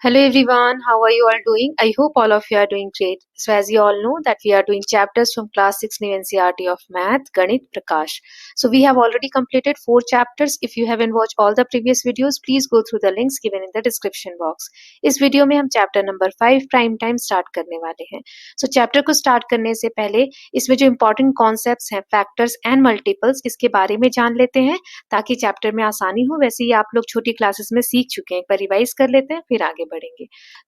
Hello everyone, how are you all doing? I hope all of you are doing great. So as you all know that we are doing chapters from class 6 new NCERT of Math, Ganit, Prakash. So we have already completed 4 chapters. If you haven't watched all the previous videos, please go through the links given in the description box. इस video में हम chapter number 5 prime time start करने वाले हैं. So chapter को start करने से पहले इसमें जो इम्पोर्टेंट कॉन्सेप्ट्स हैं, फैक्टर्स एंड मल्टीपल्स, इसके बारे में जान लेते हैं ताकि चैप्टर में आसानी हो. वैसे ही आप लोग छोटी क्लासेस में सीख चुके हैं, एक बार रिवाइज कर लेते हैं फिर आगे बढ़ेंगे.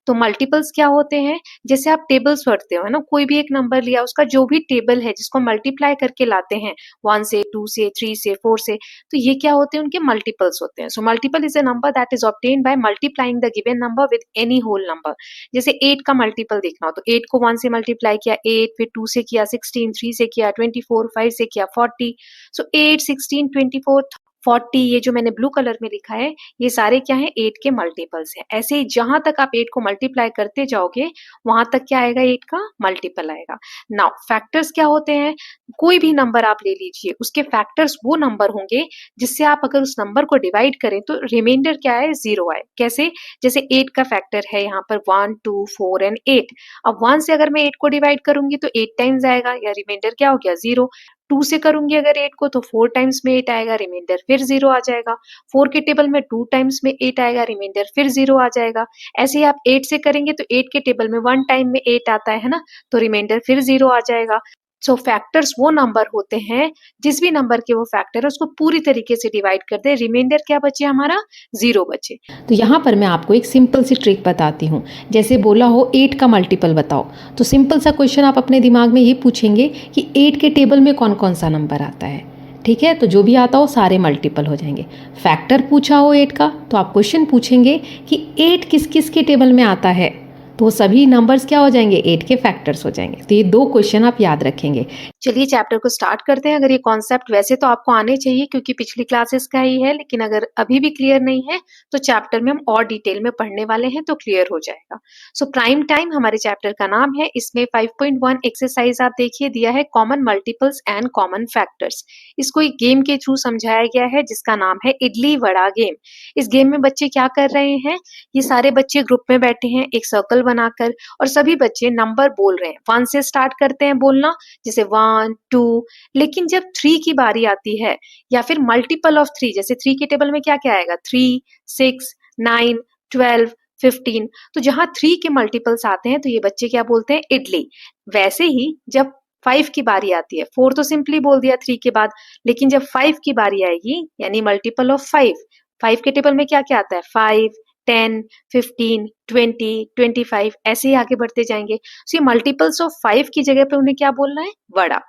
तो मल्टीपल्स क्या होते हैं? जैसे आप टेबल्स पढ़ते हो, है ना, कोई भी एक नंबर लिया, उसका जो भी टेबल है जिसको मल्टीप्लाई करके लाते हैं 1 से 2 से 3 से 4 से, तो ये क्या होते हैं? उनके मल्टीपल्स होते हैं. So multiple is a number that is obtained by multiplying the given number with any whole number. जैसे 8 का मल्टीपल देखना हो तो 8 को 1 से मल्टीप्लाई किया 8, फिर 2 से किया 16, 3 से किया 24, 5 से किया 40. सो 8, 16, 24, 40, ये जो मैंने ब्लू कलर में लिखा है, ये सारे क्या है? 8 के मल्टीपल्स हैं. ऐसे ही जहां तक आप 8 को मल्टीप्लाई करते जाओगे वहां तक क्या आएगा? 8 का मल्टीपल आएगा. नाउ फैक्टर्स क्या होते हैं? कोई भी नंबर आप ले लीजिए, उसके फैक्टर्स वो नंबर होंगे जिससे आप अगर उस नंबर को डिवाइड करें तो रिमाइंडर क्या है? 0 आए. कैसे? जैसे 8 का फैक्टर है यहाँ पर 1, 2, 4 एंड 8. अब 1 से अगर मैं 8 को डिवाइड करूंगी तो 8 टाइम्स आएगा, या रिमाइंडर क्या हो गया? 0. 2 से करूंगी अगर 8 को तो 4 टाइम्स में 8 आएगा, रिमाइंडर फिर 0 आ जाएगा. 4 के टेबल में 2 टाइम्स में 8 आएगा, रिमाइंडर फिर 0 आ जाएगा. ऐसे ही आप 8 से करेंगे तो 8 के टेबल में 1 टाइम में 8 आता है ना, तो रिमाइंडर फिर 0 आ जाएगा. सो फैक्टर्स वो नंबर होते हैं, जिस भी नंबर के वो फैक्टर है उसको पूरी तरीके से डिवाइड कर दे, रिमाइंडर क्या बचे? हमारा 0 बचे. तो यहाँ पर मैं आपको एक सिंपल सी ट्रिक बताती हूँ. जैसे बोला हो 8 का मल्टीपल बताओ, तो सिंपल सा क्वेश्चन आप अपने दिमाग में ये पूछेंगे कि 8 के टेबल में कौन कौन सा नंबर आता है. ठीक है, तो जो भी आता हो सारे मल्टीपल हो जाएंगे. फैक्टर पूछा हो 8 का, तो आप क्वेश्चन पूछेंगे कि 8 किस किस के टेबल में आता है, तो सभी नंबर्स क्या हो जाएंगे? 8 के फैक्टर्स हो जाएंगे. तो ये 2 क्वेश्चन आप याद रखेंगे. चलिए चैप्टर को स्टार्ट करते हैं. अगर ये कॉन्सेप्ट वैसे तो आपको आने चाहिए क्योंकि पिछली क्लासेस का ही है, लेकिन अगर अभी भी क्लियर नहीं है तो चैप्टर में हम और डिटेल में पढ़ने वाले हैं तो क्लियर हो जाएगा. सो प्राइम टाइम हमारे चैप्टर का नाम है. इसमें 5.1 एक्सरसाइज आप देखिए दिया है, common multiples and common factors. इसको एक गेम के थ्रू समझाया गया है जिसका नाम है इडली वड़ा गेम. इस गेम में बच्चे क्या कर रहे हैं? ये सारे बच्चे ग्रुप में बैठे हैं एक सर्कल बनाकर, और सभी बच्चे नंबर बोल रहे हैं. 1 से स्टार्ट करते हैं बोलना, जैसे 1, 2. लेकिन जब 3 की बारी आती है, या फिर मल्टीपल ऑफ 3, जैसे 3 के टेबल में क्या क्या आएगा? 3, 6, 9, 12, 15. तो जहां 3 के मल्टीपल्स आते हैं तो ये बच्चे क्या बोलते हैं? इडली. वैसे ही जब 5 की बारी आती है, 4 तो सिंपली बोल दिया 3 के बाद, लेकिन जब 5 की बारी आएगी यानी मल्टीपल ऑफ 5, 5 के टेबल में क्या क्या आता है? 5, 10, 15, 20, 25, ऐसे ही आगे बढ़ते जाएंगे. सो ये मल्टीपल्स ऑफ 5 की जगह पे उन्हें क्या बोलना है? वड़ा.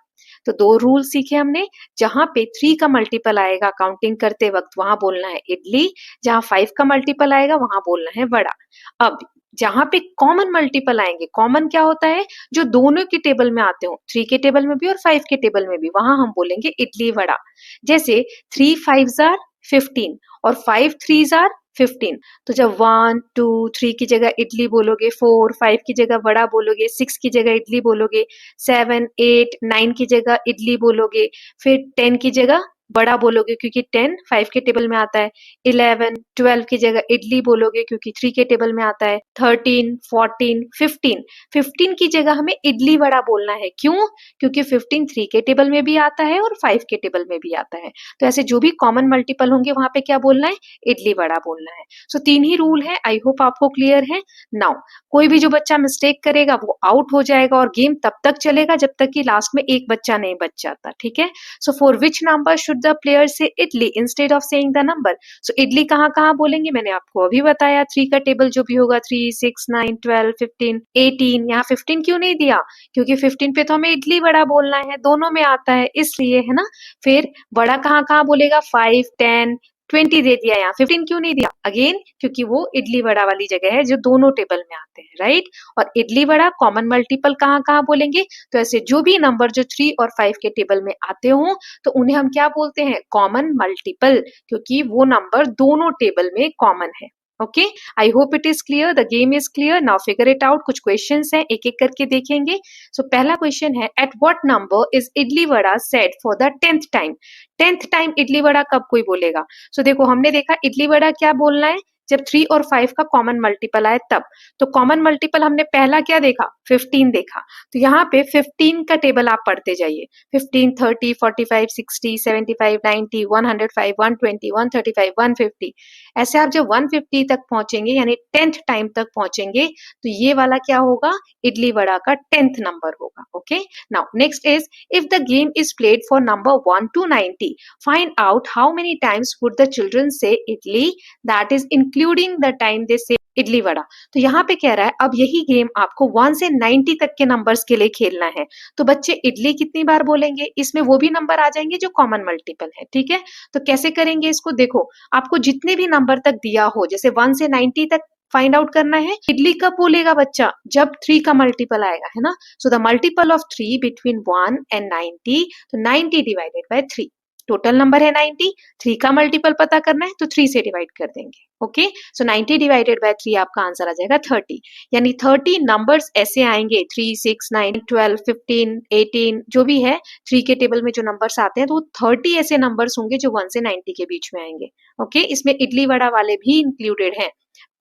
तो 2 रूल सीखे हमने. जहां पे 3 का मल्टीपल आएगा काउंटिंग करते वक्त वहां बोलना है इडली, जहां 5 का मल्टीपल आएगा वहां बोलना है वड़ा. अब जहां पे कॉमन मल्टीपल आएंगे, कॉमन क्या होता है? जो दोनों के टेबल में आते हो, 3 के टेबल में भी और 5 के टेबल में भी, वहां हम बोलेंगे इडली वड़ा. जैसे 3 5s आर 15 और 5 3s आर 15. तो जब 1, 2, 3 की जगह इडली बोलोगे, 4, 5 की जगह वड़ा बोलोगे, 6 की जगह इडली बोलोगे, 7, 8, 9 की जगह इडली बोलोगे, फिर 10 की जगह बड़ा बोलोगे क्योंकि 10 5 के टेबल में आता है, 11, 12 की जगह इडली बोलोगे क्योंकि 3 के टेबल में आता है, 13, 14, 15, 15 की जगह हमें इडली वड़ा बोलना है. क्यों? क्योंकि 15 3 के टेबल में भी आता है और 5 के टेबल में भी आता है. तो ऐसे जो भी कॉमन मल्टीपल होंगे वहां पे क्या बोलना है? इडली वड़ा बोलना है. सो 3 ही रूल है. आई होप आपको क्लियर है. नाउ कोई भी जो बच्चा मिस्टेक करेगा वो आउट हो जाएगा, और गेम तब तक चलेगा जब तक कि लास्ट में एक बच्चा नहीं बच जाता. ठीक है. So for which number should the player say idli instead of saying the number? So idli कहाँ कहाँ बोलेंगे? मैंने आपको अभी बताया. 3 का टेबल जो भी होगा, 3, 6, 9, 12, 15, 18. यहाँ 15 क्यों नहीं दिया? क्योंकि 15 पे तो हमें इडली वड़ा बोलना है, दोनों में आता है इसलिए, है ना. फिर वड़ा कहाँ कहाँ बोलेगा? 5, 10, 20 दे दिया. यहाँ 15 क्यों नहीं दिया? अगेन क्योंकि वो इडली वड़ा वाली जगह है जो दोनों टेबल में आते हैं, राइट. और इडली वड़ा कॉमन मल्टीपल कहाँ कहाँ बोलेंगे? तो ऐसे जो भी नंबर जो 3 और 5 के टेबल में आते हो तो उन्हें हम क्या बोलते हैं? कॉमन मल्टीपल, क्योंकि वो नंबर दोनों टेबल में कॉमन है. Okay, I hope it is clear. The game is clear. Now figure it out. कुछ क्वेश्चंस हैं, एक एक करके देखेंगे. सो पहला क्वेश्चन है, at what number is idli vada said for the 10th time? 10th time idli vada कब कोई बोलेगा? सो देखो हमने देखा इडली वड़ा क्या बोलना है जब 3 और 5 का कॉमन मल्टीपल आए तब। तो कॉमन मल्टीपल हमने पहला क्या देखा, 15 देखा। तो यहाँ पे 15 का टेबल आप पढ़ते जाइए, 15, 30, 45, 60, 75, 90, 105, 120, 135, 150। ऐसे आप जब 150 तक पहुंचेंगे यानी 10th टाइम तक पहुंचेंगे तो ये वाला क्या होगा, इडली वड़ा का 10th नंबर होगा। Okay, now next is, if the game is played for number 1 to 90, find out how many times would the children say idli, that is including the time they say idli vada. तो यहाँ पे कह रहा है अब यही game आपको 1 से 90 तक के नंबर्स के लिए खेलना है। तो बच्चे इडली कितनी बार बोलेंगे, इसमें वो भी नंबर आ जाएंगे जो कॉमन मल्टीपल है। ठीक है, तो कैसे करेंगे इसको, देखो आपको जितने भी नंबर तक दिया हो, जैसे 1 से 90 तक फाइंड आउट करना है। इडली कब बोलेगा बच्चा, जब 3 का मल्टीपल आएगा, है ना। So the multiple of 3 between 1 and 90, तो 90 डिवाइडेड बाय 3, टोटल नंबर है 90, 3 का मल्टीपल पता करना है तो 3 से डिवाइड कर देंगे। ओके, सो 90 डिवाइडेड बाय 3 आपका आंसर आ जाएगा 30, यानी 30 नंबर्स ऐसे आएंगे, 3, 6, 9, 12, 15, 18 जो भी है 3 के टेबल में जो नंबर्स आते हैं तो 30 ऐसे नंबर्स होंगे जो 1 से 90 के बीच में आएंगे। ओके, इसमें इडली वड़ा वाले भी इंक्लूडेड हैं।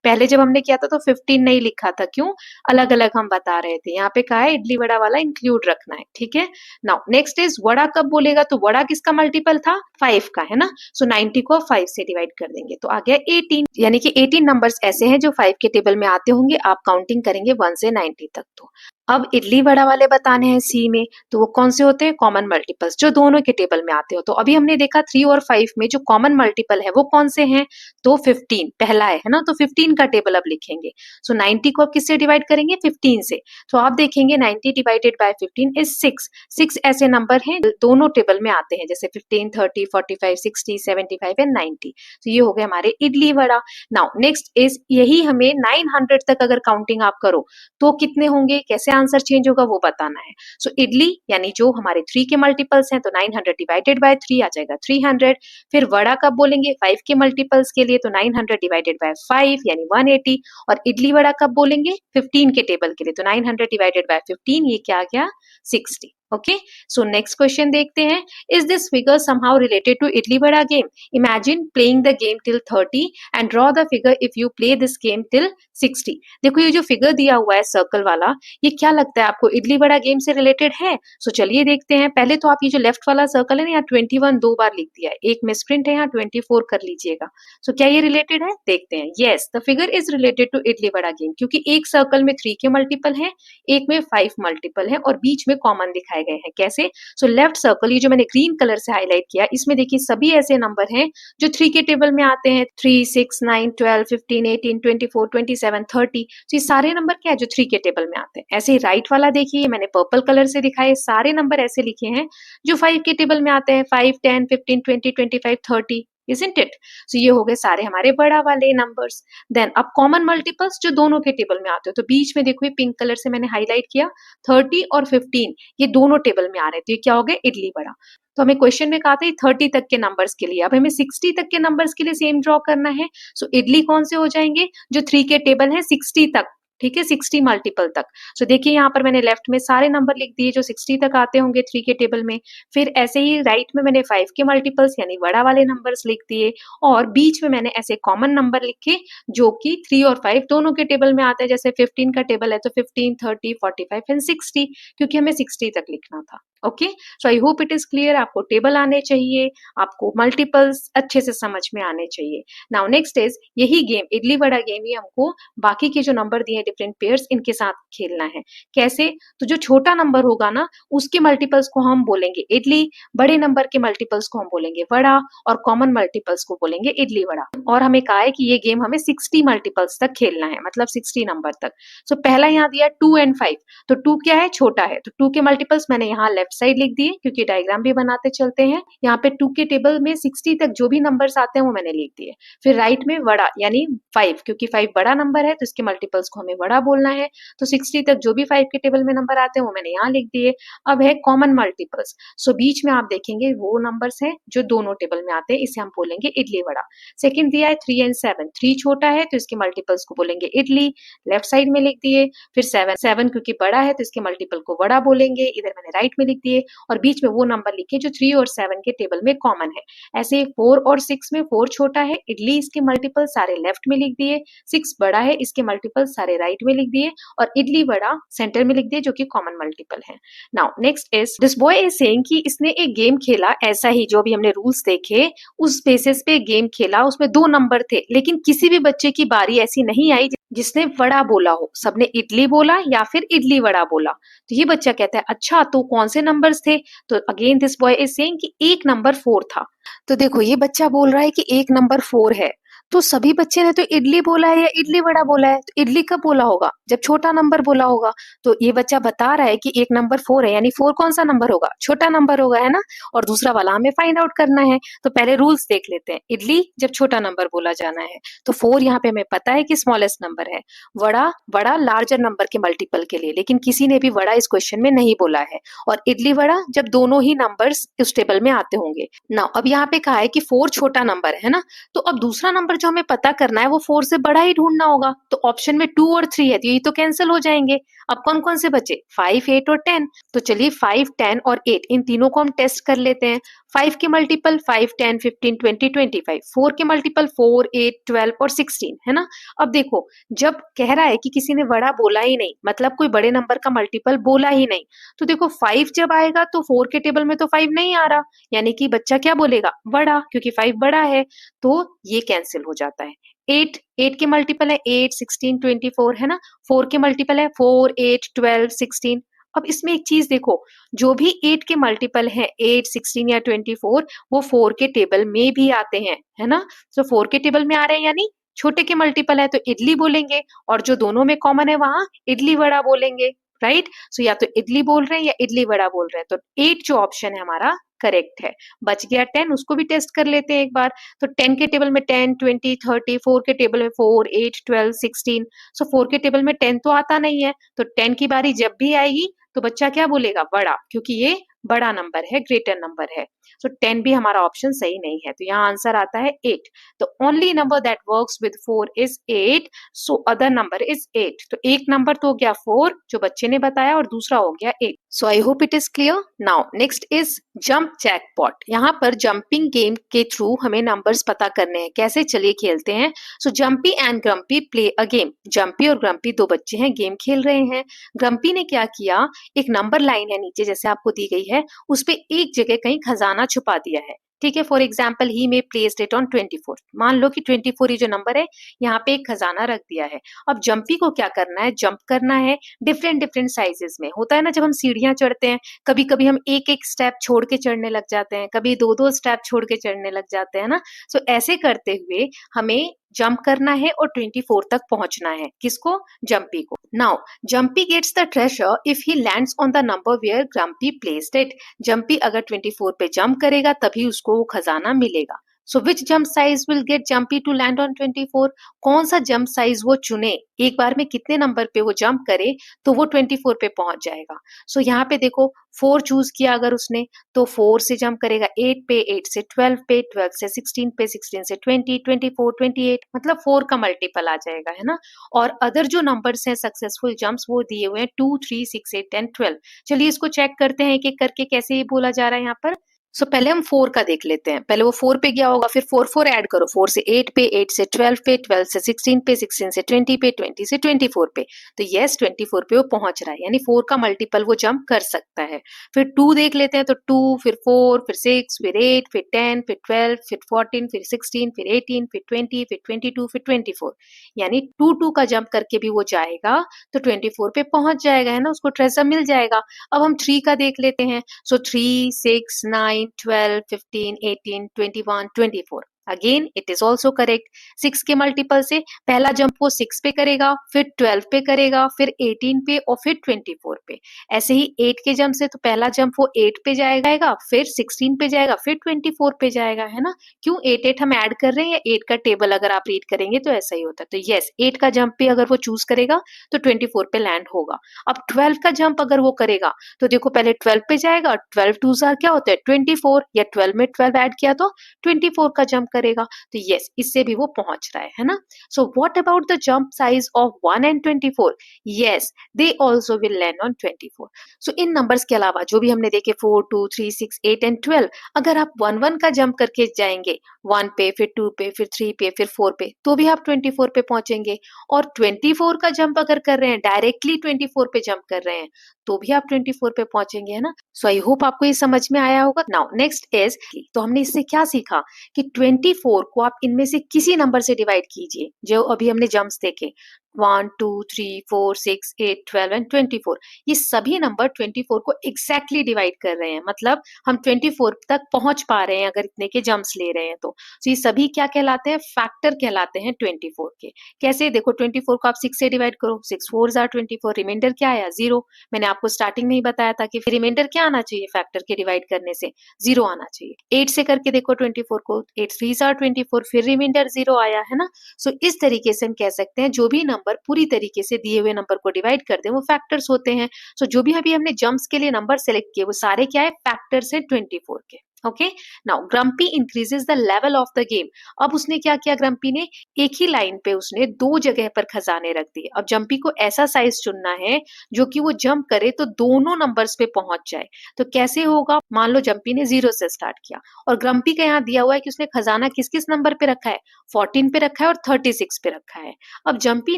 पहले जब हमने किया था तो 15 नहीं लिखा था, क्यों, अलग अलग हम बता रहे थे। यहाँ पे कहा है इडली वड़ा वाला इंक्लूड रखना है। ठीक है, नाउ नेक्स्ट इज वड़ा कब बोलेगा, तो वड़ा किसका मल्टीपल था, 5 का, है ना। सो 90 को 5 से डिवाइड कर देंगे तो आ गया 18, यानी कि 18 नंबर्स ऐसे हैं जो 5 के टेबल में आते होंगे। आप काउंटिंग करेंगे 1 से 90 तक। तो अब इडली वड़ा वाले बताने हैं सी में, तो वो कौन से होते हैं, कॉमन मल्टीपल्स जो दोनों के टेबल में आते हो। तो अभी हमने देखा 3 और 5 में जो कॉमन मल्टीपल है वो कौन से हैं, तो 15 पहला है ना, तो 15 का टेबल अब लिखेंगे। सो 90 को अब किससे डिवाइड करेंगे, 15 से। तो आप देखेंगे 90 डिवाइडेड बाय 15 इज 6। 6 ऐसे नंबर हैं दोनों टेबल में आते हैं, जैसे 15, 30, 45, 60, 75 एंड 90। तो ये हो गए हमारे idli vada. Now next is, यही हमें 900 तक अगर काउंटिंग आप करो तो कितने होंगे, कैसे आंसर चेंज होगा वो बताना है। सो इडली यानी जो हमारे 3 के मल्टीपल्स हैं तो 900 डिवाइडेड बाय 3 आ जाएगा 300। फिर वड़ा कब बोलेंगे, 5 के मल्टीपल्स के लिए, तो 900 डिवाइडेड बाय 5 यानी 180। और इडली वड़ा कब बोलेंगे, 15 के टेबल के लिए, तो 900 डिवाइडेड बाय 15, ये क्या आ गया, 60। ओके, सो नेक्स्ट क्वेश्चन देखते हैं, is this figure somehow related to idli vada game, imagine playing the game till 30 and draw the figure if you play this game till 60। देखो ये जो फिगर दिया हुआ है सर्कल वाला, ये क्या लगता है आपको, इडली वड़ा गेम से रिलेटेड है। सो चलिए देखते हैं। पहले तो आप ये जो लेफ्ट वाला सर्कल है ना, यहाँ 21 2 बार लिख दिया है, एक मिसप्रिंट है, यहाँ 24 कर लीजिएगा। सो क्या ये रिलेटेड है, देखते हैं। Yes, the figure is related to idli vada game, क्योंकि एक सर्कल में 3 के मल्टीपल है, एक में 5 मल्टीपल है और बीच में कॉमन दिखाए गए हैं। कैसे, सो लेफ्ट सर्कल, ये जो मैंने ग्रीन कलर से हाईलाइट किया, इसमें देखिए सभी ऐसे नंबर हैं जो 3 के टेबल में आते हैं, 3, 6, 9, 12, 15, 18, 24, 27, 30। तो ये सारे नंबर क्या है जो 3 के टेबल में आते हैं। ऐसे ही राइट वाला देखिए, मैंने पर्पल कलर से दिखाए, सारे नंबर ऐसे लिखे हैं जो 5 के टेबल में आते हैं, 5, 10, 15, 20, 25, 30, isn't it? So ये हो गए सारे हमारे बड़ा वाले नंबर्स। देन अब कॉमन मल्टीपल्स जो दोनों के टेबल में आते हो, तो बीच में देखो ये पिंक कलर से मैंने हाईलाइट किया, 30 और 15 ये दोनों टेबल में आ रहे हैं, तो ये क्या हो गए, इडली वड़ा। तो हमें क्वेश्चन में कहा था 30 तक के नंबर्स के लिए, अब हमें 60 तक के नंबर्स के लिए सेम ड्रॉ करना है। सो इडली कौन से हो जाएंगे, जो 3 के टेबल है 60 तक, ठीक है, 60 मल्टीपल तक। सो देखिए यहाँ पर मैंने लेफ्ट में सारे नंबर लिख दिए जो 60 तक आते होंगे 3 के टेबल में। फिर ऐसे ही राइट में मैंने 5 के मल्टीपल्स यानी बड़ा वाले नंबर्स लिख दिए, और बीच में मैंने ऐसे कॉमन नंबर लिखे जो कि 3 और 5 दोनों के टेबल में आते हैं। जैसे 15 का टेबल है तो 15, 30, 45 एंड 60, क्योंकि हमें 60 तक लिखना था। Okay, so I hope it is clear. आपको टेबल आने चाहिए, आपको मल्टीपल्स अच्छे से समझ में आने चाहिए। नाउ नेक्स्ट इज, यही गेम इडली वड़ा गेम ही हमको बाकी के जो नंबर दिए डिफरेंट पेयर्स, इनके साथ खेलना है। कैसे, तो जो छोटा नंबर होगा ना उसके मल्टीपल्स को हम बोलेंगे इडली, बड़े नंबर के मल्टीपल्स को हम बोलेंगे वड़ा, और कॉमन मल्टीपल्स को बोलेंगे इडली वड़ा। और हमें कहा है कि ये गेम हमें 60 मल्टीपल्स तक खेलना है, मतलब 60 नंबर तक। सो पहला यहाँ दिया 2 एंड 5, तो 2 क्या है, छोटा है, तो 2 के मल्टीपल्स मैंने यहाँ लेफ्ट साइड लिख दिए, क्योंकि डायग्राम भी बनाते चलते हैं। यहाँ पे 2 के टेबल में 60 तक जो भी नंबर्स आते हैं वो मैंने लिख दिए। फिर राइट में वड़ा यानी 5, क्योंकि 5 बड़ा नंबर है तो इसके मल्टीपल्स को हमें वड़ा बोलना है, तो 60 तक जो भी 5 के टेबल में नंबर आते हैं वो मैंने यहाँ लिख दिए। अब है कॉमन मल्टीपल्स, सो बीच में आप देखेंगे वो नंबर्स हैं जो दोनों टेबल में आते हैं, इसे हम बोलेंगे इडली वड़ा। सेकंड दिया है 3 एंड 7, 3 छोटा है तो इसके मल्टीपल्स को बोलेंगे इडली, लेफ्ट साइड में लिख दिए। फिर 7 क्योंकि बड़ा है तो इसके मल्टीपल को वड़ा बोलेंगे, इधर मैंने राइट में लिख दिए और बीच में वो नंबर लिखे जो 3 और 7 के टेबल में कॉमन है। ऐसे 4 और 6 में 4 छोटा है, इडली इसके मल्टीपल सारे लेफ्ट में लिख दिए, 6 बड़ा है, इसके मल्टीपल सारे राइट में लिख दिए और इडली बड़ा सेंटर में लिख दिए जो कि कॉमन मल्टीपल है। Now next is this boy is saying कि इसने एक गेम खेला ऐसा ही जो भी हमने रूल्स देखे उस बेसिस पे गेम खेला, उसमें 2 नंबर थे लेकिन किसी भी बच्चे की बारी ऐसी नहीं आई जिसने वड़ा बोला हो, सबने इडली बोला या फिर इडली वड़ा बोला। तो ये बच्चा कहता है अच्छा तो कौन से नंबर्स थे? तो again this boy is saying कि एक नंबर 4 था। तो देखो ये बच्चा बोल रहा है कि एक नंबर 4 है, तो सभी बच्चे ने तो इडली बोला है या इडली वड़ा बोला है, तो इडली कब बोला होगा? जब छोटा नंबर बोला होगा। तो ये बच्चा बता रहा है कि एक नंबर 4 है, यानी 4 कौन सा नंबर होगा? छोटा नंबर होगा, है ना? और दूसरा वाला हमें फाइंड आउट करना है। तो पहले रूल्स देख लेते हैं। इडली जब छोटा नंबर बोला जाना है, तो 4 यहाँ पे हमें पता है कि स्मॉलेस्ट नंबर है। वड़ा बड़ा लार्जर नंबर के मल्टीपल के लिए, लेकिन किसी ने भी वड़ा इस क्वेश्चन में नहीं बोला है। और इडली वड़ा जब दोनों ही नंबर्स उस टेबल में आते होंगे। नाउ अब यहाँ पे कहा है कि 4 छोटा नंबर है ना, तो अब दूसरा नंबर जो हमें पता करना है वो 4 से बड़ा ही ढूंढना होगा। तो ऑप्शन में 2 और 3 है, तो ये तो कैंसिल हो जाएंगे। अब कौन कौन से बचे? 5, 8 और 10। तो चलिए 5, 10 और 8 इन तीनों को हम टेस्ट कर लेते हैं। 5 के मल्टीपल 5, 10, 15, 20, 25। 4 के मल्टीपल 4, 8, 12 और 16, है ना? अब देखो जब कह रहा है कि किसी ने बड़ा बोला ही नहीं, मतलब कोई बड़े नंबर का मल्टीपल बोला ही नहीं, तो देखो 5 जब आएगा तो 4 के टेबल में तो 5 नहीं आ रहा, यानी कि बच्चा क्या बोलेगा? बड़ा, क्योंकि 5 बड़ा है। तो ये कैंसिल हो जाता है। 8 के मल्टीपल है 8, 16, 24, है ना? 4 के मल्टीपल है 4, 8, 12, 16। अब इसमें एक चीज देखो, जो भी 8 के मल्टीपल है 8, 16 या 24, वो 4 के टेबल में भी आते हैं, है ना? तो 4 के टेबल में आ रहे हैं, यानी छोटे के मल्टीपल है तो इडली बोलेंगे, और जो दोनों में कॉमन है वहां इडली वड़ा बोलेंगे, राइट? सो या तो इडली बोल रहे हैं या इडली वड़ा बोल रहे हैं। तो 8 जो ऑप्शन है हमारा करेक्ट है। बच गया 10, उसको भी टेस्ट कर लेते हैं एक बार। तो 10 के टेबल में 10, 20, 30, 4 के टेबल में 4, 8, 12, 16। सो 4 के टेबल में 10 तो आता नहीं है, तो 10 की बारी जब भी आएगी तो बच्चा क्या बोलेगा? बड़ा, क्योंकि ये बड़ा नंबर है, ग्रेटर नंबर है। सो 10 भी हमारा ऑप्शन सही नहीं है, तो यहाँ आंसर आता है 8। तो only number that works with 4 is 8, so other number is 8। तो एक नंबर तो हो गया 4 जो बच्चे ने बताया, और दूसरा हो गया 8। So I hope it is clear. Now next is jump jackpot. यहाँ पर जंपिंग गेम के थ्रू हमें नंबर्स पता करने हैं। कैसे? चलिए खेलते हैं। So Jumpy and Grumpy play a game. Jumpy और ग्रम्पी दो बच्चे हैं, गेम खेल रहे हैं। ग्रम्पी ने क्या किया, एक नंबर लाइन है नीचे जैसे आपको दी गई है, उस पे एक जगह कहीं खजाना छुपा दिया है, ठीक है? फॉर एग्जाम्पल ही में प्लेस्ड इट ऑन 24। मान लो कि 24 ये जो नंबर है यहाँ पे एक खजाना रख दिया है। अब जंपी को क्या करना है? जंप करना है डिफरेंट डिफरेंट साइजेस में। होता है ना जब हम सीढ़ियां चढ़ते हैं, कभी कभी हम एक एक स्टेप छोड़ के चढ़ने लग जाते हैं, कभी दो दो स्टेप छोड़ के चढ़ने लग जाते हैं ना। सो ऐसे करते हुए हमें जंप करना है और 24 तक पहुंचना है। किसको? जंपी को। Now Jumpy gets the treasure if he lands on the number where Grumpy placed it. Jumpy अगर 24 पे जंप करेगा तभी उसको वो खजाना मिलेगा। So which jump size will get Jumpy to land on 24? कौन सा जंप साइज वो चुने, एक बार में कितने नंबर पे वो जंप करे तो वो 24 पे पहुंच जाएगा। सो यहाँ पे देखो 4 चूज किया अगर उसने, तो 4 से जंप करेगा 8 पे, 8 से 12 पे, 12 से 16 पे, 16 से 20, 24, 28, मतलब 4 का मल्टीपल आ जाएगा, है ना? और अदर जो नंबर्स हैं सक्सेसफुल जंप्स वो दिए हुए हैं 2, 3, 6, 8, 10, 12। चलिए इसको चेक करते हैं एक एक करके कैसे ये बोला जा रहा है यहाँ पर। सो पहले हम 4 का देख लेते हैं। पहले वो 4 पे गया होगा, फिर 4 4 ऐड करो, 4 से 8 पे, 8 से 12 पे, 12 से 16 पे, 16 से 20 पे, 20 से 24 पे। तो यस 24 पे वो पहुंच रहा है, यानी 4 का मल्टीपल वो जंप कर सकता है। फिर 2 देख लेते हैं, तो 2, फिर 4, फिर 6, फिर 8, फिर 10, फिर 12, फिर 14, फिर 16, फिर 18, फिर 20, फिर 22, फिर 24, यानी 2 2 का जंप करके भी वो जाएगा तो 24 पे पहुंच जाएगा, है ना? उसको ट्रेजर मिल जाएगा। अब हम 3 का देख लेते हैं। सो 3, 6, 9, 12, 15, 18, 21, 24। Again it is also correct. 6 के मल्टीपल से पहला जंप वो 6 पे करेगा, फिर 12 पे करेगा, फिर 18 पे और फिर 24 पे। ऐसे ही 8 के जंप से तो पहला जंप वो 8 पे जाएगा, फिर 16 पे जाएगा, फिर 24 पे जाएगा, है ना? क्यों? 8 8 हम ऐड कर रहे हैं, 8 का टेबल अगर आप रीड करेंगे तो ऐसा ही होता है। तो यस 8 का जंप पे अगर वो चूज करेगा तो 24 पे लैंड होगा। अब 12 का जंप अगर वो करेगा तो देखो पहले 12 पे जाएगा, 12 2 क्या होता है 24, या 12 में 12 ऐड किया तो 24 का जंप करेगा, तो यस इससे भी वो पहुंच रहा है ना। So what about the jump size of 1 and 24? Yes, they also will land on 24। So in numbers के अलावा जो भी हमने देखे 4, 2, 3, 6, 8 एंड 12, अगर आप 1 का जंप करके जाएंगे 1 पे, फिर 2 पे, फिर 3 पे, फिर 4 पे, तो भी आप 24 पे पहुंचेंगे। और 24 का जंप अगर कर रहे हैं, डायरेक्टली 24 पे जंप कर रहे हैं, तो भी आप 24 पे पहुंचेंगे, है ना। सो आई होप आपको ये समझ में आया होगा। नाउ नेक्स्ट इज, तो हमने इससे क्या सीखा कि 24 को आप इनमें से किसी नंबर से डिवाइड कीजिए जो अभी हमने जंप्स देखे, 1, 2, 3, 4, 6, 8, 12 एंड 24। ये सभी नंबर 24 को एग्जैक्टली डिवाइड कर रहे हैं, मतलब हम 24 तक पहुंच पा रहे हैं अगर इतने के जंप्स ले रहे हैं तो। ये सभी क्या कहलाते हैं? फैक्टर कहलाते हैं 24 के। कैसे? देखो 24 को आप 6 से डिवाइड करो, 6 4 आर 24, रिमाइंडर क्या आया? 0। मैंने आपको स्टार्टिंग में ही बताया था कि रिमाइंडर क्या आना चाहिए फैक्टर के डिवाइड करने से? 0 आना चाहिए। 8 से करके देखो 24 को, 8 3 आर 24, फिर रिमाइंडर 0 आया, है ना। सो इस तरीके से हम कह सकते हैं जो भी नंबर पूरी तरीके से दिए हुए नंबर को डिवाइड कर दे वो फैक्टर्स होते हैं। सो जो भी अभी हमने जंप्स के लिए नंबर सेलेक्ट किए वो सारे क्या है? फैक्टर्स है 24 के। Okay, now grumpy increases the level of the game. अब उसने क्या किया? ग्रम्पी ने एक ही लाइन पे उसने दो जगह पर खजाने रख दिए। अब जंपी को ऐसा साइज चुनना है जो कि वो जंप करे तो दोनों नंबर्स पे पहुंच जाए। तो कैसे होगा? मान लो जंपी ने 0 से स्टार्ट किया और ग्रम्पी का यहाँ दिया हुआ है कि उसने खजाना किस किस नंबर पे रखा है? 14 पे रखा है और 36 पे रखा है। अब जंपी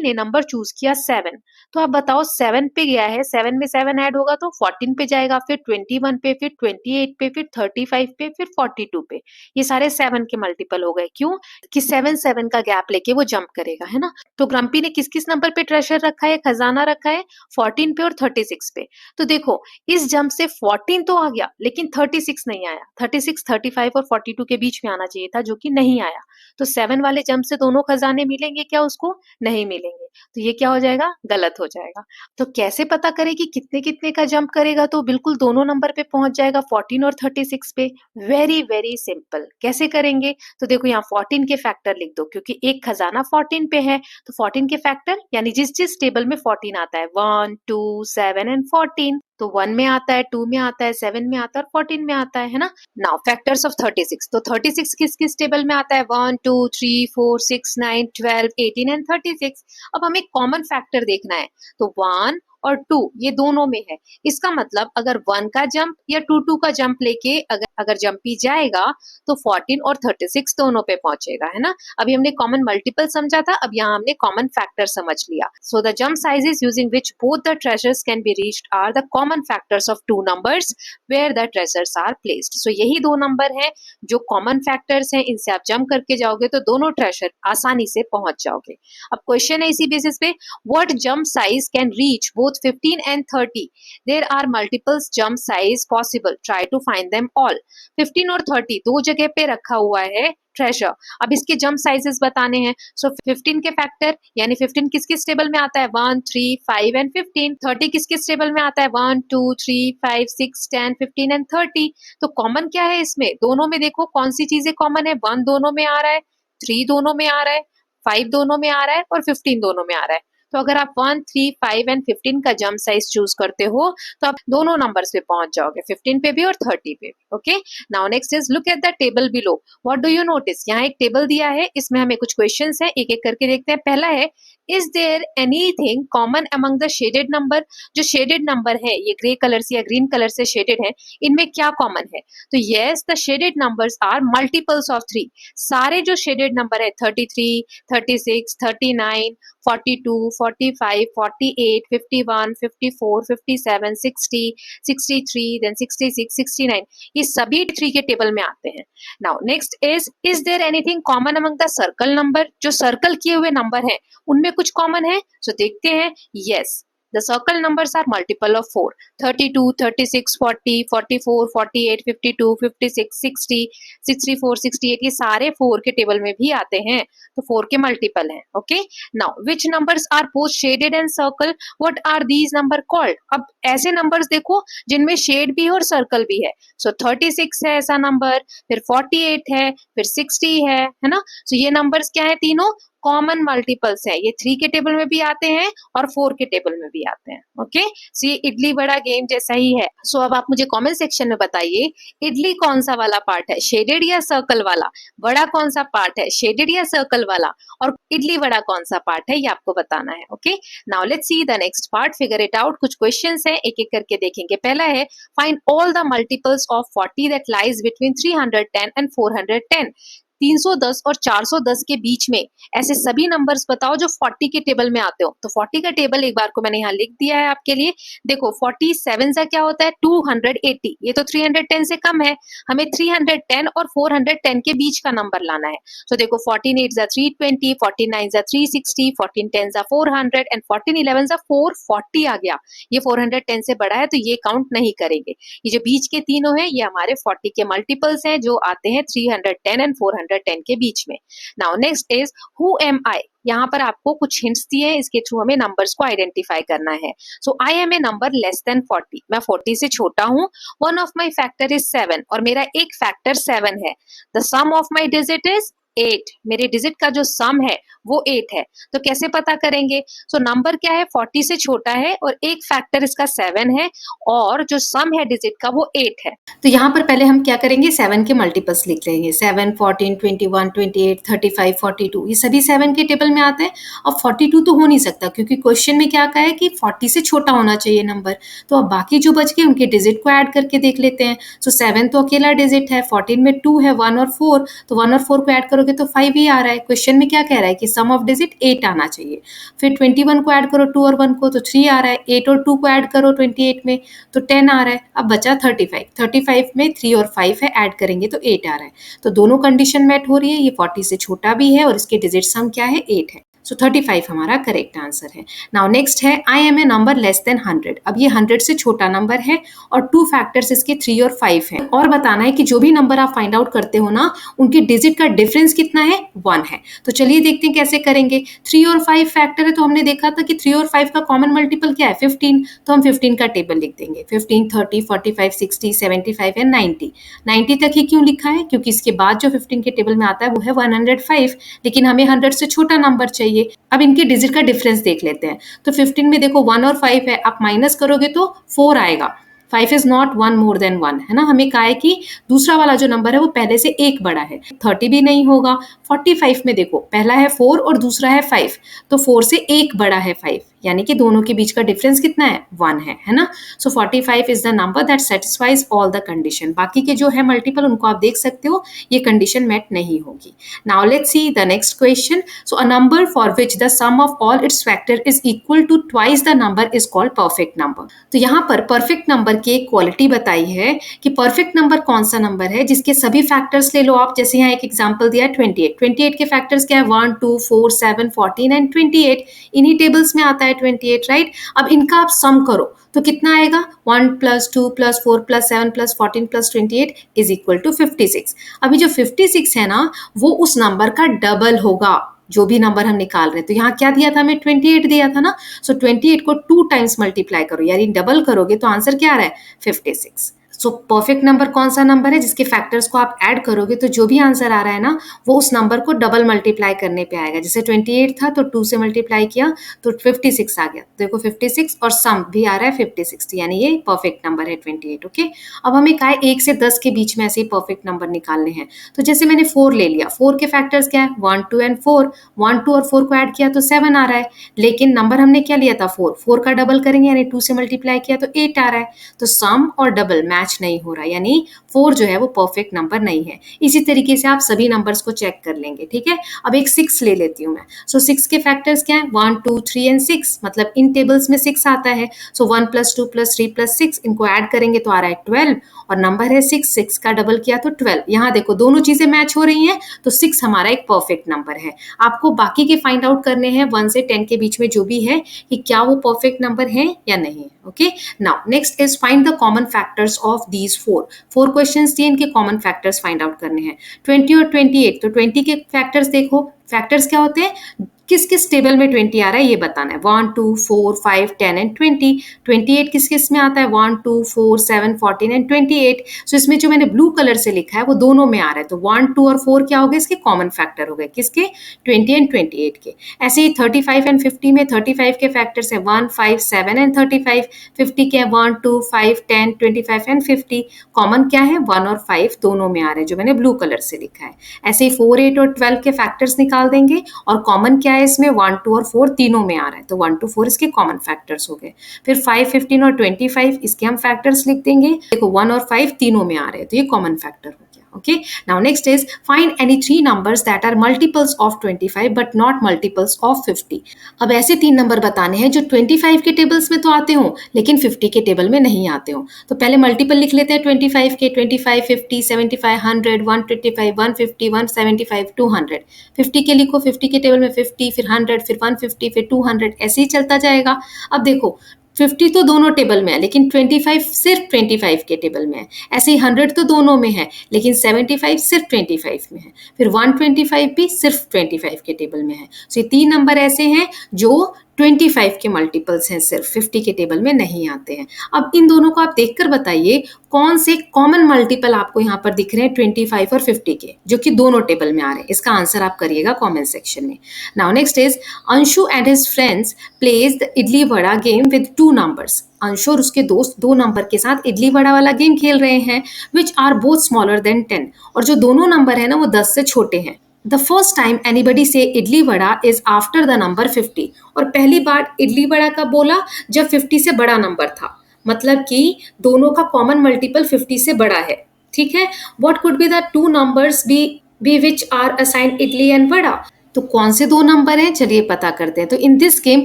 ने नंबर चूज किया 7, तो आप बताओ 7 पे गया है, 7 में 7 ऐड होगा तो 14 पे जाएगा, फिर 21 पे, फिर 28 पे, फिर 35 पे, फिर 42 पे। ये सारे 7 के मल्टीपल हो गए। क्यों? कि 7 7 का गैप लेके वो जंप करेगा, है ना। तो ग्रम्पी ने किस किस नंबर पे ट्रेजर रखा है, खजाना रखा है? 14 पे और 36 पे। तो देखो इस जंप से 14 तो आ गया लेकिन 36 नहीं आया। 36 35 और 42 के बीच में आना चाहिए था जो कि नहीं आया। तो 7 वाले जंप से दोनों खजाने मिलेंगे क्या? उसको नहीं मिलेंगे। तो ये क्या हो जाएगा? गलत हो जाएगा। तो कैसे पता करें कि कितने कितने का जंप करेगा तो बिल्कुल दोनों नंबर पे पहुंच जाएगा, 14 और 36 पे? Very very simple. कैसे करेंगे? तो देखो यहाँ 14 के फैक्टर लिख दो क्योंकि एक खजाना 14 पे है। तो 14 के फैक्टर यानी जिस जिस टेबल में 14 आता है, 1 2 7 एंड 14, तो 1 में आता है, 2 में आता है, 7 में आता है और 14 में आता है ना। नाउ फैक्टर्स ऑफ 36, तो 36 किस किस टेबल में आता है? 1 2 3 4 6 9 12 18 एंड 36। अब हमें कॉमन फैक्टर देखना है, तो 1 और 2 ये दोनों में है। इसका मतलब अगर 1 का जंप या 2 का जंप लेके अगर जंपी जाएगा तो 14 और 36 दोनों पे पहुंचेगा, है ना। अभी हमने कॉमन मल्टीपल समझा था, अब यहाँ हमने कॉमन फैक्टर समझ लिया। So the jump sizes using which both the treasures can be reached are the common factors of two numbers where the treasures are placed. So यही दो नंबर हैं जो कॉमन फैक्टर्स हैं, इनसे आप जंप करके जाओगे तो दोनों ट्रेजर आसानी से पहुंच जाओगे। अब क्वेश्चन है इसी बेसिस पे, what jump size can reach both 15 and 30? There are multiple jump size possible. Try to find them all. 15 और 30 दो जगह पे रखा हुआ है ट्रेजर। अब इसके जंप साइजेस बताने हैं। सो 15 के फैक्टर यानी 15 किस किस टेबल में आता है? 1 3 5 एंड 15। 30 किस किस टेबल में आता है? 1 2 3 5 6 10 15 एंड 30। तो कॉमन क्या है इसमें? दोनों में देखो कौन सी चीजें कॉमन है? 1 दोनों में आ रहा है, 3 दोनों में आ रहा है, 5 दोनों में आ रहा है और 15 दोनों में आ रहा है। तो अगर आप 1 3 5 एंड 15 का जंप साइज चूज करते हो तो आप दोनों नंबर्स पे पहुंच जाओगे, 15 पे भी और 30 पे भी। Okay, now next is look at the table below. What do you notice? यहाँ एक टेबल दिया है, इसमें हमें कुछ क्वेश्चंस है, एक एक करके देखते हैं। पहला है, is there anything common among the shaded number? जो शेडेड नंबर है ये ग्रे कलर से या ग्रीन कलर से शेडेड है, इनमें क्या कॉमन है? तो yes, the shaded numbers are multiples of 3। सारे जो शेडेड नंबर है 33 36 39 42 45 48 51 54 57 60 63 देन 66 69, ये सभी 3 के टेबल में आते हैं। Now next is there anything common among the circle number? जो सर्कल किए हुए नंबर हैं उनमें कुछ कॉमन है? सो देखते हैं। Yes, the circle numbers are multiple of 4, 32 36 40 44 48 52 56 60 64 68, ये सारे 4 के टेबल में भी आते हैं, तो 4 के मल्टीपल हैं। Okay, now which numbers are both shaded and circle? What are these number called? अब ऐसे नंबर्स देखो जिनमें शेड भी है और सर्कल भी है। सो 36 है ऐसा नंबर, फिर 48 है, फिर 60 है ना। सो ये नंबर्स क्या है? तीनों कॉमन मल्टीपल्स है, ये 3 के टेबल में भी आते हैं और 4 के टेबल में भी आते हैं। ओके, सो ये इडली वड़ा गेम जैसा ही है। सो अब आप मुझे कमेंट सेक्शन में बताइए, इडली कौन सा वाला पार्ट है, शेडेड या सर्कल वाला? वड़ा कौन सा पार्ट है, शेडेड या सर्कल वाला? और इडली वड़ा कौन सा पार्ट है, ये आपको बताना है। Okay, now let's see the next part, figure it out. कुछ क्वेश्चंस हैं, एक एक करके देखेंगे। पहला है, find all the multiples of 40 that lies between 310 and 410। 310 और 410 के बीच में ऐसे सभी नंबर्स बताओ जो 40 के टेबल में आते हो। तो 40 का टेबल एक बार को मैंने यहाँ लिख दिया है आपके लिए। देखो 47 का क्या होता है, 280, ये तो 310 से कम है। हमें 310 और 410 के बीच का नंबर लाना है। तो देखो 14 8 जा 320, 49 जा 360, 14 10 जा 400 एंड 14 11 जा 440 आ गया। ये 410 से बड़ा है तो ये काउंट नहीं करेंगे। ये जो बीच के तीनों हैं ये हमारे 40 के मल्टीपल्स हैं जो आते हैं 310 एंड 410 के बीच में। Now next is who am I. यहाँ पर आपको कुछ हिंट्स दिए हैं, इसके थ्रू हमें नंबर्स को आइडेंटिफाई करना है। So I am a number less than 40, मैं 40 से छोटा हूँ। One of my factor is 7 और मेरा एक फैक्टर 7 है। The sum of my digit is 8, मेरे डिजिट का जो सम है वो 8 है। तो कैसे पता करेंगे? सो नंबर क्या है, 40 से छोटा है और एक फैक्टर इसका 7 है और जो सम है डिजिट का वो 8 है। तो यहाँ पर पहले हम क्या करेंगे, 7 के मल्टीपल्स लिख लेंगे। 7, 14, 21, 28, 35, 42, ये सभी 7 के टेबल में आते हैं। अब 42 तो हो नहीं सकता क्योंकि क्वेश्चन में क्या कहा है कि 40 से छोटा होना चाहिए नंबर। तो अब बाकी जो बच गए उनके डिजिट को ऐड करके देख लेते हैं। सो 7 तो अकेला डिजिट है, 14 में 2 है, 1 और 4, तो 1 और 4 को ऐड करोगे तो 5 ही आ रहा है। क्वेश्चन में क्या कह रहा है कि सम ऑफ डिजिट 8 आना चाहिए। फिर 21 को ऐड करो 2 और 1 को तो 3 आ रहा है। 8 और 2 को ऐड करो 28 में तो 10 आ रहा है। अब बचा 35, 35 में 3 और 5 है, ऐड करेंगे तो 8 आ रहा है। तो दोनों कंडीशन मेट हो रही है, ये 40 से छोटा भी है और इसके डिजिट सम क्या है, 8 है। सो 35 हमारा करेक्ट आंसर है। नाउ नेक्स्ट है, I am a number less than 100। अब ये 100 से छोटा नंबर है और 2 फैक्टर्स इसके 3 और 5 हैं। और बताना है कि जो भी नंबर आप फाइंड आउट करते हो ना, उनके डिजिट का डिफरेंस कितना है, 1 है। तो चलिए देखते हैं कैसे करेंगे। 3 और 5 फैक्टर है तो हमने देखा था कि 3 और 5 का कॉमन मल्टीपल क्या है, 15। तो हम 15 का टेबल लिख देंगे। 15, 30, 45, 60, 75 एंड 90। 90 तक ही क्यों लिखा है, क्योंकि इसके बाद जो 15 के टेबल में आता है वो है 105, लेकिन हमें 100 से छोटा नंबर चाहिए। अब इनके डिजिट का डिफरेंस देख लेते हैं। तो 15 में देखो 1 और 5 है, आप माइनस करोगे तो 4 आएगा। 5 इज नॉट 1 मोर देन 1, है ना। हमें कहा है कि दूसरा वाला जो नंबर है वो पहले से एक बड़ा है। 30 भी नहीं होगा। 45 में देखो पहला है 4 और दूसरा है 5, तो 4 से एक बड़ा है 5, यानी कि दोनों के बीच का डिफरेंस कितना है, 1 है ना। सो 45 is the number that satisfies all the condition. बाकी के जो है मल्टीपल उनको आप देख सकते हो, ये कंडीशन मेट नहीं होगी। Now let's see the next question. So a number for which the sum of all its factor is equal to twice the number is called perfect number. तो यहाँ पर परफेक्ट नंबर की एक quality बताई है कि परफेक्ट नंबर कौन सा नंबर है जिसके सभी फैक्टर्स ले लो आप। जैसे यहाँ एक एग्जांपल दिया है 28। 28 के फैक्टर्स क्या है, 1, 2, 4, 7, 14 एंड 28। इन्हीं टेबल्स में आता है 28, राइट। अब इनका आप सम करो तो कितना आएगा, 1 + 2 + 4 + 7 + 14 + 28 इज इक्वल टू 56। अभी जो 56 है ना वो उस नंबर का डबल होगा जो भी नंबर हम निकाल रहे हैं। तो यहाँ क्या दिया था हमें, 28 दिया था ना। सो 28 को 2 टाइम्स मल्टीप्लाई करो, यानी डबल करोगे तो आंसर क्या आ रहा है, 56। सो परफेक्ट नंबर कौन सा नंबर है जिसके फैक्टर्स को आप ऐड करोगे तो जो भी आंसर आ रहा है ना वो उस नंबर को डबल मल्टीप्लाई करने पे आएगा। जैसे 28 था तो 2 से मल्टीप्लाई किया तो 56 आ गया। देखो 56 और सम भी आ रहा है 56, यानी ये परफेक्ट नंबर है 28। ओके, अब हमें कहा है 1 से 10 के बीच में ऐसे ही परफेक्ट नंबर निकालने हैं। तो जैसे मैंने 4 ले लिया, 4 के फैक्टर्स क्या है, 1, 2 एंड 4। 1, 2 और 4 को ऐड किया तो 7 आ रहा है, लेकिन नंबर हमने क्या लिया था, 4। 4 का डबल करेंगे यानी 2 से मल्टीप्लाई किया तो 8 आ रहा है। तो सम और डबल मैच नहीं हो रहा, यानी 4 जो है वो परफेक्ट नंबर नहीं है। इसी तरीके से आप सभी नंबर्स को चेक कर लेंगे, ठीक है। अब एक 6 ले लेती हूँ मैं। सो 6 के फैक्टर्स क्या है, 1, 2, 3 एंड 6, मतलब इन टेबल्स में 6 आता है। सो 1 + 2 + 3 + 6, इनको ऐड करेंगे तो आ रहा है 12 और नंबर है 6। 6 का डबल किया तो 12। यहाँ देखो दोनों चीजें मैच हो रही हैं तो 6 हमारा एक परफेक्ट नंबर है। आपको बाकी के फाइंड आउट करने हैं 1 से 10 के बीच में जो भी है कि क्या वो परफेक्ट नंबर है या नहीं। Okay, now next is find the common factors of these 4 questions दिए, इनके कॉमन फैक्टर्स फाइंड आउट करने हैं। 20 और 28, तो 20 के फैक्टर्स देखो। फैक्टर्स क्या होते हैं, किस किस टेबल में 20 आ रहा है ये बताना है। 1, 2, 4, 5, 10 एंड 20। 28 किस किस में आता है? 1, 2, 4, 7, 14 एंड 28। सो इसमें जो मैंने ब्लू कलर से लिखा है वो दोनों में आ रहा है, तो 1, 2 और 4 क्या हो गए? इसके कॉमन फैक्टर हो गए, किसके? 20 एंड 28 के। ऐसे ही 35 एंड 50 में 35 के फैक्टर्स है 1, 5, 7 एंड 35। 50 के 1, 2, 5, 10, 25 एंड 50। कॉमन क्या है? 1 और 5 दोनों में आ रहे हैं, जो मैंने ब्लू कलर से लिखा है। ऐसे ही 4, 8 और 12 के फैक्टर्स निकाल देंगे, और कॉमन क्या है इसमें? 1, 2 और 4 तीनों में आ रहा है, तो 1, 2, 4 इसके कॉमन फैक्टर्स हो गए। फिर 5, 15 और 25 इसके हम फैक्टर्स लिख देंगे। देखो 1 और 5 तीनों में आ रहे हैं, तो ये कॉमन फैक्टर हो गया। Okay, now next is find any three numbers that are multiples of 25 but not multiples of 50। अब ऐसे 3 नंबर बताने हैं जो 25 के टेबल्स में तो आते हो लेकिन 50 के टेबल में नहीं आते हो। तो पहले मल्टीपल लिख लेते हैं 25 के। 25, 50, 75, 100, 125, 150, 175, 200। 50 के लिखो, 50 के टेबल में 50, फिर 100, फिर 150, फिर 200, ऐसे ही चलता जाएगा। अब देखो 50 तो दोनों टेबल में है लेकिन 25 सिर्फ 25 के टेबल में है। ऐसे ही 100 तो दोनों में है लेकिन 75 सिर्फ 25 में है। फिर 125 भी सिर्फ 25 के टेबल में है। तो ये 3 नंबर ऐसे हैं जो 25 के मल्टीपल्स हैं, सिर्फ 50 के टेबल में नहीं आते हैं। अब इन दोनों को आप देखकर बताइए कौन से कॉमन मल्टीपल आपको यहाँ पर दिख रहे हैं 25 और 50 के, जो कि दोनों टेबल में आ रहे हैं। इसका आंसर आप करिएगा कमेंट सेक्शन में। Now next is Anshu and his friends plays the idli vada game with 2 numbers. Anshu और उसके दोस्त 2 नंबर के साथ इडली वड़ा वाला गेम खेल रहे हैं, which are both smaller than 10। और जो दोनों नंबर है ना वो 10 से छोटे हैं। द फर्स्ट टाइम एनीबडी से idli vada is after the number 50। और पहली बार इडली वड़ा का बोला जब 50 से बड़ा नंबर था, मतलब कि दोनों का कॉमन मल्टीपल 50 से बड़ा है। ठीक है, what could be the 2 numbers be which are assigned idli and vada. तो कौन से 2 नंबर हैं, चलिए पता करते हैं। तो इन दिस गेम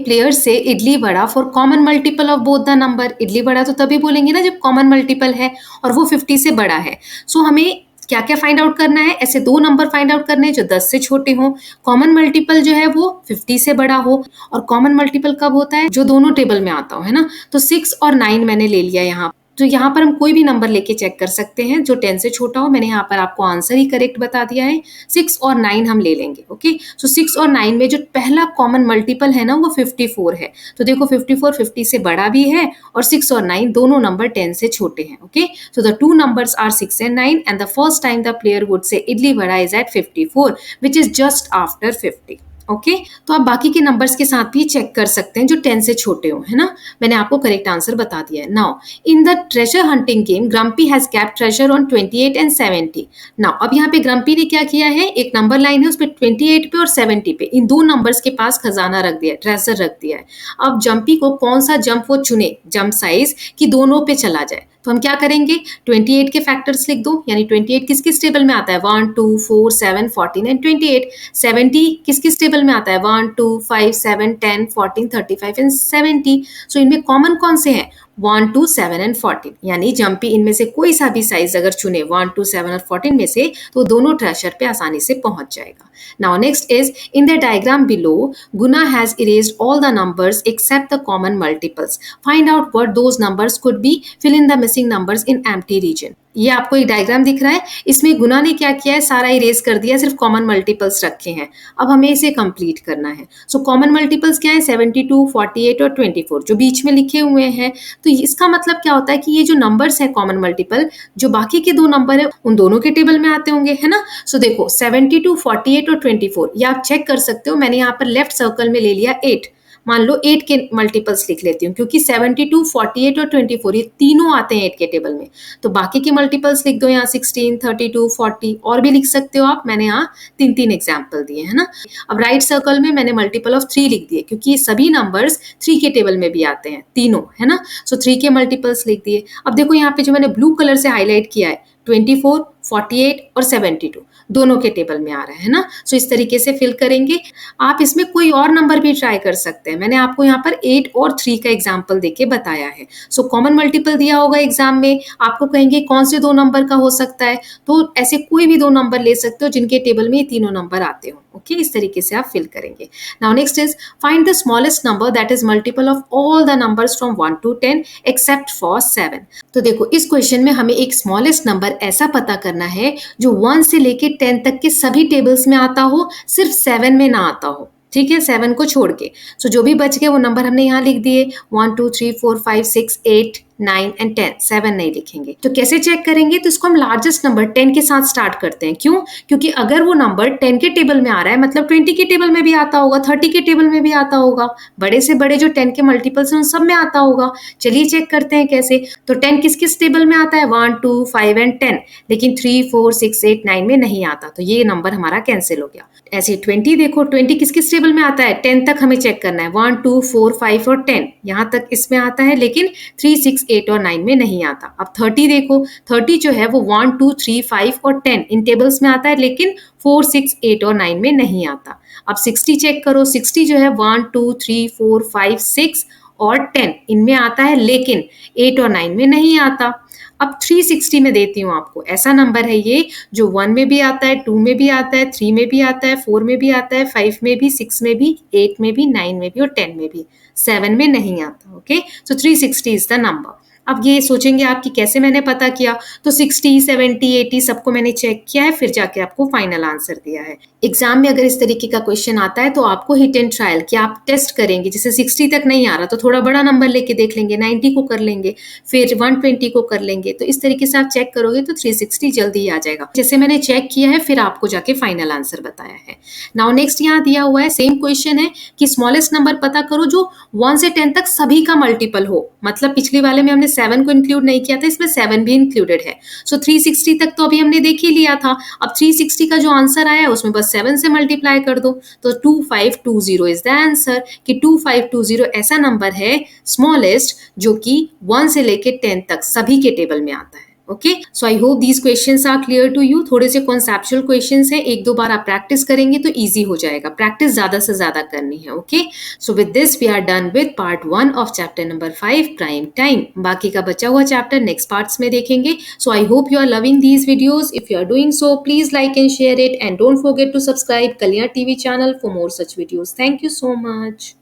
प्लेयर्स से idli vada for common multiple of both the number. Idli vada तो तभी बोलेंगे ना जब कॉमन मल्टीपल है और वो 50 से बड़ा है। सो हमें क्या क्या फाइंड आउट करना है? ऐसे 2 नंबर फाइंड आउट करने हैं जो 10 से छोटे हों, कॉमन मल्टीपल जो है वो 50 से बड़ा हो। और कॉमन मल्टीपल कब होता है? जो दोनों टेबल में आता हो, है ना। तो 6 और 9 मैंने ले लिया यहाँ। तो यहाँ पर हम कोई भी नंबर लेके चेक कर सकते हैं जो 10 से छोटा हो। मैंने यहाँ पर आपको आंसर ही करेक्ट बता दिया है, 6 और 9 हम ले लेंगे। ओके, सो 6 और 9 में जो पहला कॉमन मल्टीपल है ना वो 54 है। तो देखो 54 50 से बड़ा भी है और 6 और 9 दोनों नंबर 10 से छोटे हैं। Okay, so the 2 numbers are 6 and 9 and the first time the player would say idli vada is at 54 which is just after 50। Okay, तो आप बाकी के नंबर्स के साथ भी चेक कर सकते हैं जो 10 से छोटे हो, है ना। मैंने आपको करेक्ट आंसर बता दिया है। Now in the treasure hunting game grumpy has kept treasure on 28 and 70। Now अब यहाँ पे ग्रम्पी ने क्या किया है, एक नंबर लाइन है उस पर 28 पे और 70 पे इन 2 नंबर्स के पास खजाना रख दिया है, ट्रेजर रख दिया है। अब जम्पी को कौन सा जंप वो चुने, जंप साइज कि दोनों पे चला जाए। तो हम क्या करेंगे, 28 के फैक्टर्स लिख दो, यानी 28 किस किस टेबल में आता है? 1, 2, 4, 7, 14 एंड 28। 70 किस किस टेबल में आता है? 1, 2, 5, 7, 10, 14, 35 एंड 70। सो इनमें कॉमन कौन से हैं? 1, 2, 7 एंड 14। यानी जम्पी इनमें से कोई सा भी साइज अगर चुने 1, 2, 7 और 14 में से, तो दोनों ट्रेजर पे आसानी से पहुंच जाएगा। Now next is in the diagram below Guna has erased all the numbers except the common multiples. Find out what those numbers could be, fill in the missing numbers in empty region. ये आपको एक diagram दिख रहा है, इसमें गुना ने क्या किया है, सारा इरेज कर दिया, सिर्फ कॉमन मल्टीपल्स रखे हैं। अब हमें इसे कंप्लीट करना है। सो कॉमन मल्टीपल्स क्या है? 72, 48 और 24 जो बीच में लिखे हुए हैं। तो इसका मतलब क्या होता है कि ये जो नंबर्स हैं कॉमन मल्टीपल, जो बाकी के 2 नंबर है उन दोनों के टेबल में आते होंगे, है ना। सो देखो 72, 48 और 24 ये आप चेक कर सकते हो। मैंने यहाँ पर लेफ्ट सर्कल में ले लिया 8। मान लो 8 के मल्टीपल्स लिख लेती हूँ क्योंकि 72, 48 और 24 ये तीनों आते हैं 8 के टेबल में। तो बाकी के मल्टीपल्स लिख दो यहाँ 16, 32, 40 और भी लिख सकते हो आप। मैंने यहाँ 3 एग्जाम्पल दिए, है ना। अब राइट सर्कल में मैंने मल्टीपल ऑफ 3 लिख दिए क्योंकि ये सभी नंबर्स 3 के टेबल में भी आते हैं तीनों, है ना। सो 3 के मल्टीपल्स लिख दिए। अब देखो यहाँ पे जो मैंने ब्लू कलर से हाईलाइट किया है 24, 48 और 72 दोनों के टेबल में आ रहा है ना। सो इस तरीके से फिल करेंगे। आप इसमें कोई और नंबर भी ट्राई कर सकते हैं। मैंने आपको यहाँ पर 8 और 3 का एग्जाम्पल देके बताया है। सो कॉमन मल्टीपल दिया होगा एग्जाम में, आपको कहेंगे कौन से 2 नंबर का हो सकता है, तो ऐसे कोई भी 2 नंबर ले सकते हो जिनके टेबल में ये तीनों नंबर आते हो। ओके, इस तरीके से आप फिल करेंगे। Now next is find the smallest number that is multiple of all the numbers from 1 to 10 except for 7। तो देखो इस क्वेश्चन में हमें एक स्मॉलेस्ट नंबर ऐसा पता करना है जो 1 से लेके 10 तक के सभी टेबल्स में आता हो, सिर्फ 7 में ना आता हो। ठीक है, 7 को छोड़ के। सो जो भी बच गए वो नंबर हमने यहाँ लिख दिए 1 2 3 4 5 6 8 9 एंड 10, 7 नहीं लिखेंगे। तो कैसे चेक करेंगे? तो इसको हम लार्जेस्ट नंबर 10 के साथ स्टार्ट करते हैं। क्यों? क्योंकि अगर वो नंबर 10 के टेबल में आ रहा है मतलब 20 के टेबल में भी आता होगा, 30 के टेबल में भी आता होगा, बड़े से बड़े जो 10 के मल्टीपल्स हैं उन सब में आता होगा। चलिए चेक करते हैं कैसे। तो 10 किस किस टेबल में आता है? 1 2 5 एंड 10, लेकिन 3 4 6 8 9 में नहीं आता, तो ये नंबर हमारा कैंसिल हो गया। ऐसे 20 देखो, 20 किस किस टेबल में आता है? 10 तक हमें चेक करना है, 1 2 4 5 और 10 यहाँ तक इसमें आता है, लेकिन 3 6 8 और 9 में नहीं आता। अब 30 देखो, 30 जो है वो 1 2 3 5 और 10 इन टेबल्स में आता है, लेकिन 4 6 8 और 9 में नहीं आता। अब 60 चेक करो, 60 जो है 1 2 3 4 5 6 और 10 इनमें आता है, लेकिन 8 और 9 में नहीं आता। अब 360 में देती हूँ आपको, ऐसा नंबर है ये जो 1 में भी आता है, 2 में भी आता है, 3 में भी आता है, 4 में भी आता है, 5 में भी, 6 में भी, 8 में भी, 9 में भी और 10 में भी, 7 में नहीं आता। Okay, so 360 is the number. अब ये सोचेंगे आप कि कैसे मैंने पता किया? तो 60 70 80 सबको मैंने चेक किया है, फिर जाके आपको फाइनल आंसर दिया है। एग्जाम में अगर इस तरीके का क्वेश्चन आता है तो आपको हिट एंड ट्रायल कि आप टेस्ट करेंगे, जैसे 60 तक नहीं आ रहा तो थोड़ा बड़ा नंबर लेके देख लेंगे, 90 को कर लेंगे, फिर 120 को कर लेंगे। तो इस तरीके से आप चेक करोगे तो 360 जल्दी आ जाएगा। जैसे मैंने चेक किया है फिर आपको जाके फाइनल आंसर बताया है। नाउ नेक्स्ट यहाँ दिया हुआ है, सेम क्वेश्चन है कि स्मॉलेस्ट नंबर पता करो जो 1 से 10 तक सभी का मल्टीपल हो। मतलब पिछले वाले में हमने 7 को इंक्लूड नहीं किया था, इसमें 7 भी इंक्लूडेड है। सो 360 तक तो अभी हमने देख ही लिया था। अब 360 का जो आंसर आया है उसमें बस 7 से मल्टीप्लाई कर दो, तो 2520 इज द आंसर। कि 2520 ऐसा नंबर है स्मॉलेस्ट जो कि 1 से लेके 10 तक सभी के टेबल में आता है। Okay, so I hope these questions are clear to you. थोड़े से कॉन्सेप्चुअल क्वेश्चंस हैं, एक दो बार आप प्रैक्टिस करेंगे तो इजी हो जाएगा। प्रैक्टिस ज्यादा से ज्यादा करनी है। Okay, so with this we are done with part 1 of chapter number 5 prime time. बाकी का बचा हुआ चैप्टर नेक्स्ट पार्ट्स में देखेंगे। So I hope you are loving these videos. If you are doing so please like and share it and don't forget to subscribe Kalyan TV channel for more such videos. Thank you so much.